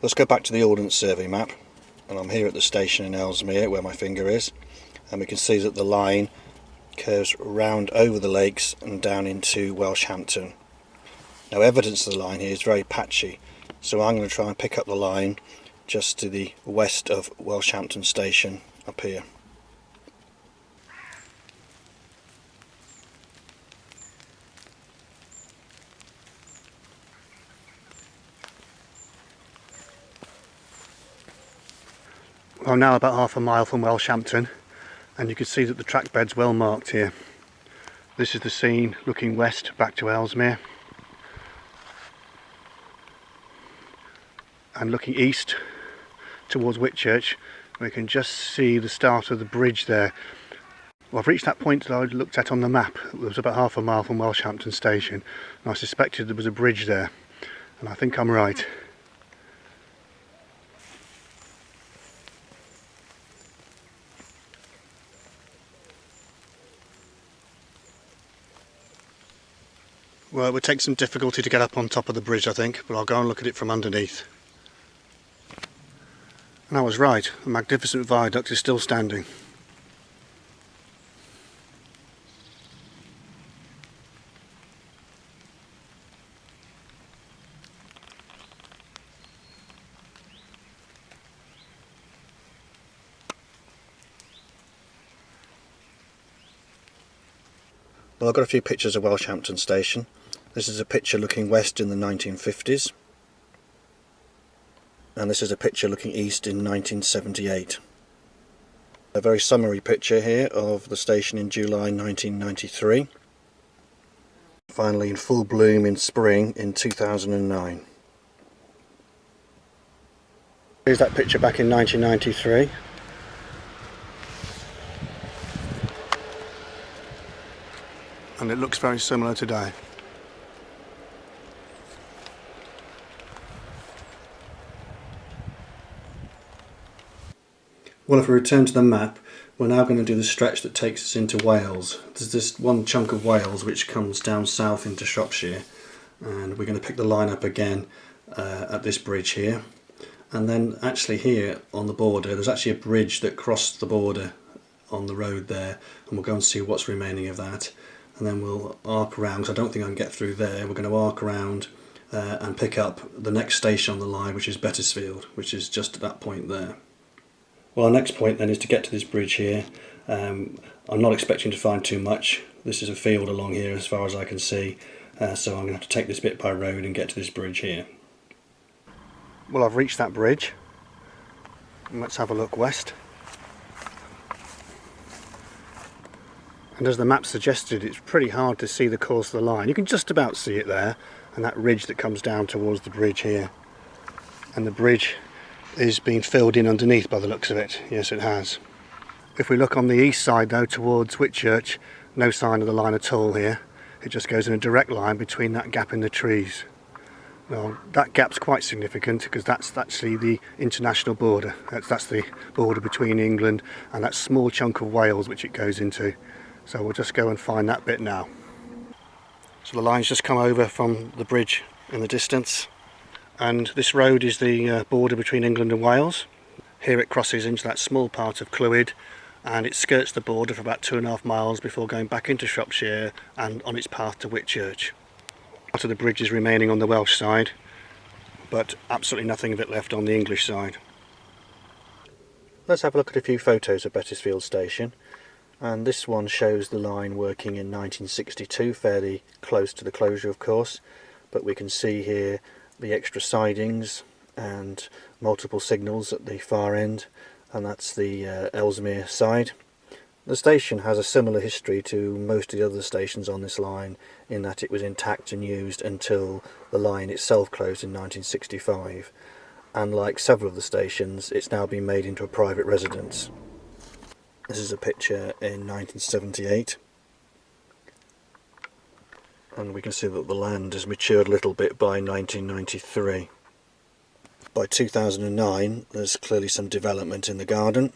Let's go back to the Ordnance Survey map, and I'm here at the station in Ellesmere where my finger is, and we can see that the line curves round over the lakes and down into Welshampton. Now, evidence of the line here is very patchy, so I'm going to try and pick up the line just to the west of Welshampton station up here. I'm now about half a mile from Welshampton, and you can see that the track bed's well marked here. This is the scene looking west back to Ellesmere, and looking east towards Whitchurch we can just see the start of the bridge there. Well, I've reached that point that I looked at on the map. It was about half a mile from Welshampton station, and I suspected there was a bridge there, and I think I'm right. Well, it would take some difficulty to get up on top of the bridge, I think, but I'll go and look at it from underneath. And I was right, the magnificent viaduct is still standing. Well, I've got a few pictures of Welshampton station. This is a picture looking west in the 1950s, and this is a picture looking east in 1978. A very summary picture here of the station in July 1993, finally in full bloom in spring in 2009. Here's that picture back in 1993. And it looks very similar today. Well, if we return to the map, we're now going to do the stretch that takes us into Wales. There's this one chunk of Wales which comes down south into Shropshire, and we're going to pick the line up again at this bridge here. And then actually here on the border, there's actually a bridge that crossed the border on the road there, and we'll go and see what's remaining of that. And then we'll arc around, because I don't think I can get through there. We're going to arc around and pick up the next station on the line, which is Bettisfield, which is just at that point there. Well, our next point then is to get to this bridge here. I'm not expecting to find too much. This is a field along here as far as I can see, so I'm going to have to take this bit by road and get to this bridge here. Well, I've reached that bridge, and let's have a look west. And as the map suggested, it's pretty hard to see the course of the line. You can just about see it there, and that ridge that comes down towards the bridge here. And the bridge is being filled in underneath by the looks of it. Yes, it has. If we look on the east side though, towards Whitchurch, no sign of the line at all here. It just goes in a direct line between that gap in the trees. Well, that gap's quite significant because that's actually the international border. That's the border between England and that small chunk of Wales which it goes into. So we'll just go and find that bit now. So the line's just come over from the bridge in the distance, and this road is the border between England and Wales. Here it crosses into that small part of Clwyd, and it skirts the border for about 2.5 miles before going back into Shropshire and on its path to Whitchurch. Part of the bridge is remaining on the Welsh side, but absolutely nothing of it left on the English side. Let's have a look at a few photos of Bettisfield station. And this one shows the line working in 1962, fairly close to the closure of course, but we can see here the extra sidings and multiple signals at the far end, and that's the Ellesmere side. The station has a similar history to most of the other stations on this line, in that it was intact and used until the line itself closed in 1965, and like several of the stations, it's now been made into a private residence. This is a picture in 1978, and we can see that the land has matured a little bit by 1993. By 2009 there's clearly some development in the garden.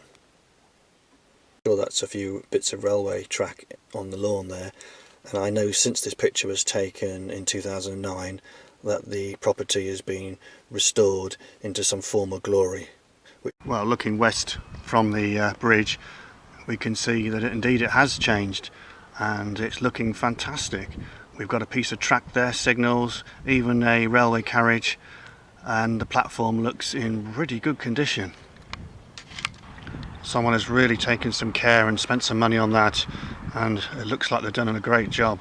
Sure, that's a few bits of railway track on the lawn there, and I know since this picture was taken in 2009 that the property is being restored into some form of glory. Well, looking west from the bridge, we can see that indeed it has changed, and it's looking fantastic. We've got a piece of track there, signals, even a railway carriage, and the platform looks in pretty good condition. Someone has really taken some care and spent some money on that, and it looks like they've done a great job.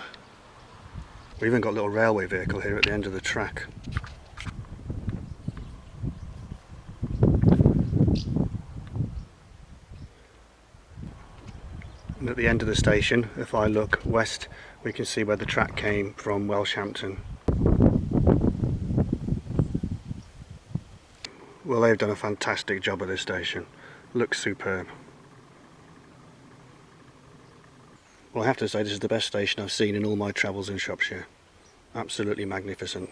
We've even got a little railway vehicle here at the end of the track. And at the end of the station, if I look west, we can see where the track came from Welshampton. Well, they've done a fantastic job at this station. Looks superb. Well, I have to say this is the best station I've seen in all my travels in Shropshire. Absolutely magnificent.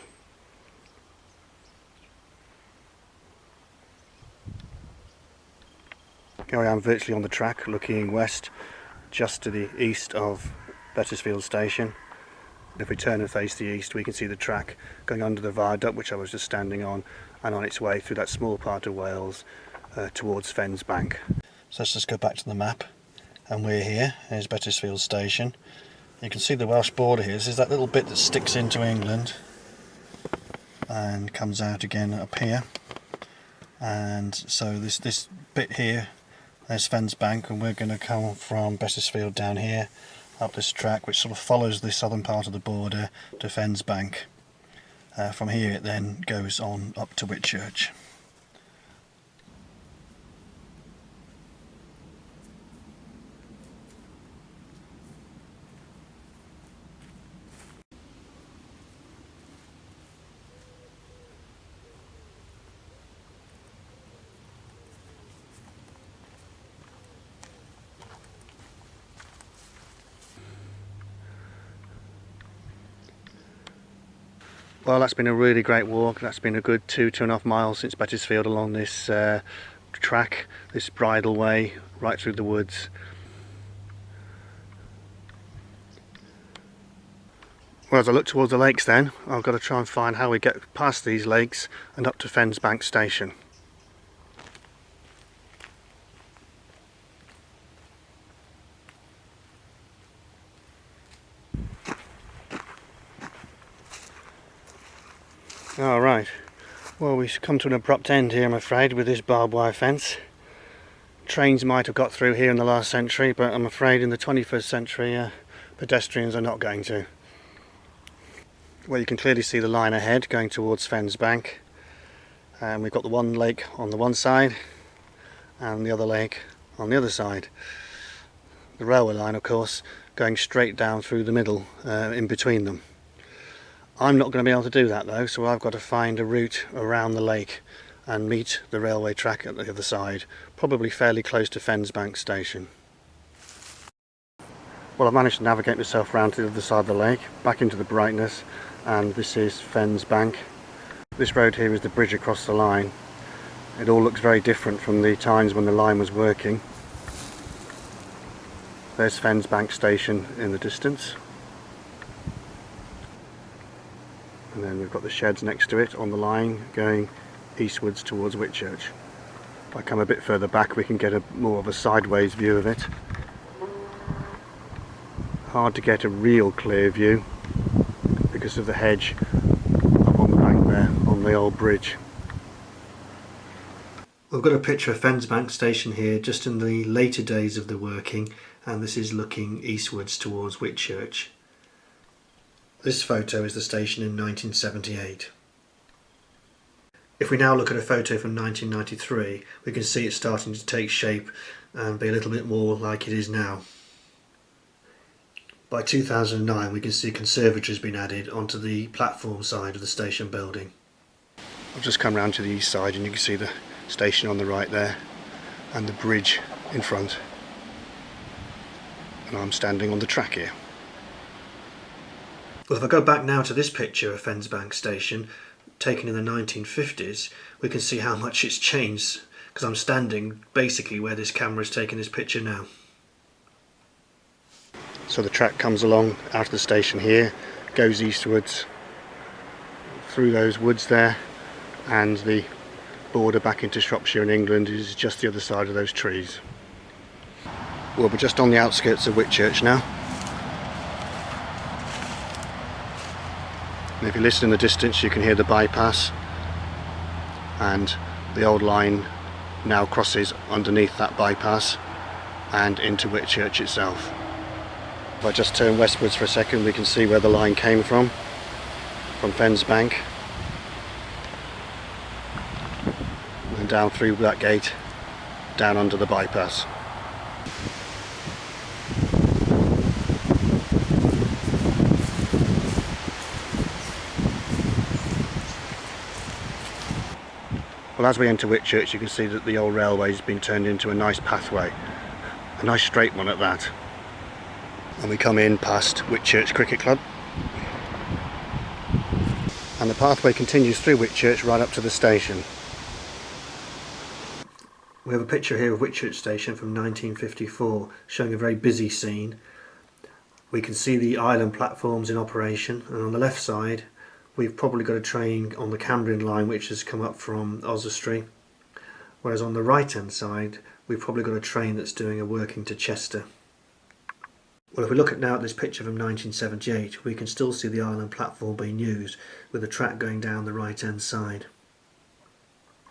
Here I am virtually on the track, looking west, just to the east of Bettisfield station. If we turn and face the east, we can see the track going under the viaduct, which I was just standing on, and on its way through that small part of Wales towards Fenn's bank. So let's just go back to the map, and we're here. Here's Bettisfield station. You can see the Welsh border here. This is that little bit that sticks into England and comes out again up here. And so this bit here, there's Fenn's bank, and we're going to come from Bettisfield down here up this track, which sort of follows the southern part of the border to Fenn's bank. From here it then goes on up to Whitchurch. Well, that's been a really great walk. That's been a good 2.5 miles since Bettisfield along this track, this bridle way right through the woods. Well, as I look towards the lakes then, I've got to try and find how we get past these lakes and up to Fenn's Bank station. Alright, well, we've come to an abrupt end here, I'm afraid, with this barbed wire fence. Trains might have got through here in the last century, but I'm afraid in the 21st century pedestrians are not going to. Well, you can clearly see the line ahead going towards Fenn's Bank, and we've got the one lake on the one side and the other lake on the other side. The railway line, of course, going straight down through the middle in between them. I'm not going to be able to do that though, so I've got to find a route around the lake and meet the railway track at the other side, probably fairly close to Fenn's Bank station. Well, I've managed to navigate myself around to the other side of the lake, back into the brightness, and this is Fenn's Bank. This road here is the bridge across the line. It all looks very different from the times when the line was working. There's Fenn's Bank station in the distance. And then we've got the sheds next to it on the line going eastwards towards Whitchurch. If I come a bit further back we can get more of a sideways view of it. Hard to get a real clear view because of the hedge up on the bank there on the old bridge. We've got a picture of Fenn's Bank station here just in the later days of the working, and this is looking eastwards towards Whitchurch. This photo is the station in 1978. If we now look at a photo from 1993, we can see it starting to take shape and be a little bit more like it is now. By 2009 we can see conservatory has been added onto the platform side of the station building. I've just come round to the east side and you can see the station on the right there and the bridge in front. And I'm standing on the track here. Well, if I go back now to this picture of Fenn's Bank station, taken in the 1950s, we can see how much it's changed, because I'm standing basically where this camera is taking this picture now. So the track comes along out of the station here, goes eastwards through those woods there, and the border back into Shropshire and England is just the other side of those trees. Well, we're just on the outskirts of Whitchurch now. And if you listen in the distance, you can hear the bypass, and the old line now crosses underneath that bypass and into Whitchurch itself. If I just turn westwards for a second, we can see where the line came from Fenn's bank, and down through that gate, down under the bypass. Well, as we enter Whitchurch, you can see that the old railway has been turned into a nice pathway, a nice straight one at that. And we come in past Whitchurch Cricket Club, and the pathway continues through Whitchurch right up to the station. We have a picture here of Whitchurch Station from 1954, showing a very busy scene. We can see the island platforms in operation, and on the left side we've probably got a train on the Cambrian line which has come up from Oswestry, whereas on the right hand side we've probably got a train that's doing a working to Chester. Well, if we look now at this picture from 1978, we can still see the island platform being used, with the track going down the right hand side.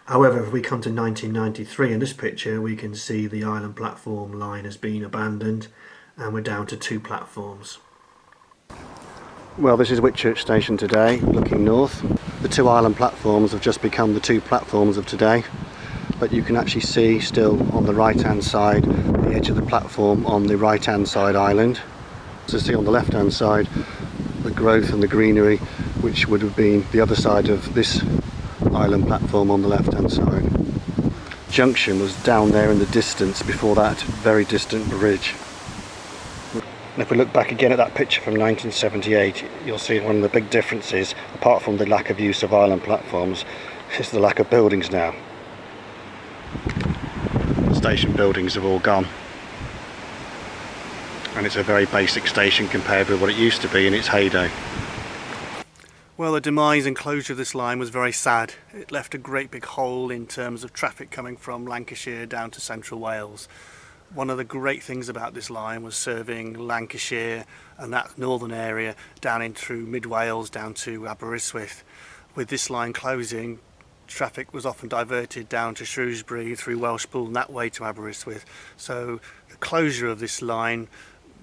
However, if we come to 1993, in this picture we can see the island platform line has been abandoned and we're down to 2 platforms. Well, this is Whitchurch Station today, looking north. The 2 island platforms have just become the 2 platforms of today, but you can actually see still on the right hand side the edge of the platform on the right hand side island. So see on the left hand side the growth and the greenery which would have been the other side of this island platform on the left hand side. Junction was down there in the distance before that very distant bridge. And if we look back again at that picture from 1978, you'll see one of the big differences, apart from the lack of use of island platforms, is the lack of buildings now. Station buildings have all gone, and it's a very basic station compared with what it used to be in its heyday. Well, the demise and closure of this line was very sad. It left a great big hole in terms of traffic coming from Lancashire down to central Wales. One of the great things about this line was serving Lancashire and that northern area down in through mid Wales down to Aberystwyth. With this line closing, traffic was often diverted down to Shrewsbury through Welshpool and that way to Aberystwyth. So the closure of this line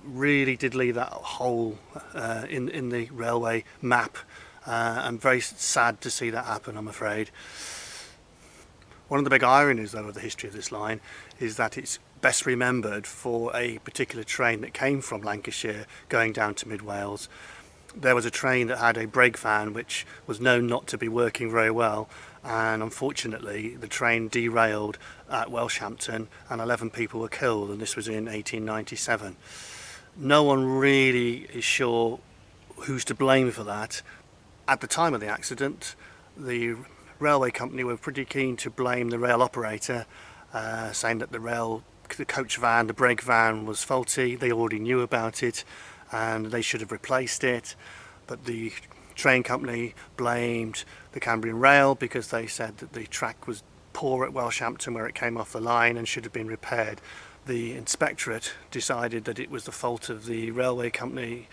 really did leave that hole in the railway map, and very sad to see that happen, I'm afraid. One of the big ironies though of the history of this line is that it's best remembered for a particular train that came from Lancashire going down to mid Wales. There was a train that had a brake van which was known not to be working very well, and unfortunately the train derailed at Welshampton and 11 people were killed, and this was in 1897. No one really is sure who's to blame for that. At the time of the accident, the railway company were pretty keen to blame the rail operator, saying that the coach van, the brake van was faulty. They already knew about it and they should have replaced it, but the train company blamed the Cambrian Rail because they said that the track was poor at Welshampton where it came off the line and should have been repaired. The inspectorate decided that it was the fault of the railway company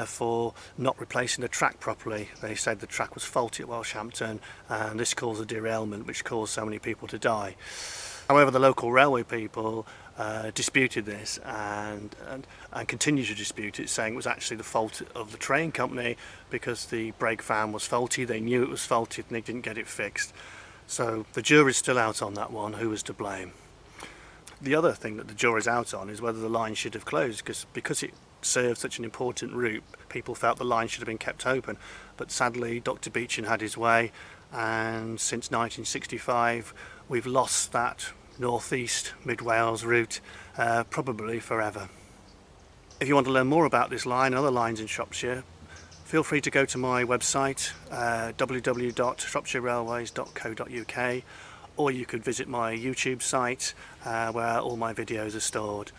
for not replacing the track properly. They said the track was faulty at Welshampton and this caused a derailment which caused so many people to die. However, the local railway people disputed this and continued to dispute it, saying it was actually the fault of the train company because the brake van was faulty. They knew it was faulty and they didn't get it fixed. So the jury's still out on that one, who was to blame. The other thing that the jury's out on is whether the line should have closed, because it served such an important route. People felt the line should have been kept open, but sadly Dr. Beechin had his way, and since 1965 we've lost that northeast mid Wales route, probably forever. If you want to learn more about this line and other lines in Shropshire, feel free to go to my website, www.shropshirerailways.co.uk, or you could visit my YouTube site where all my videos are stored.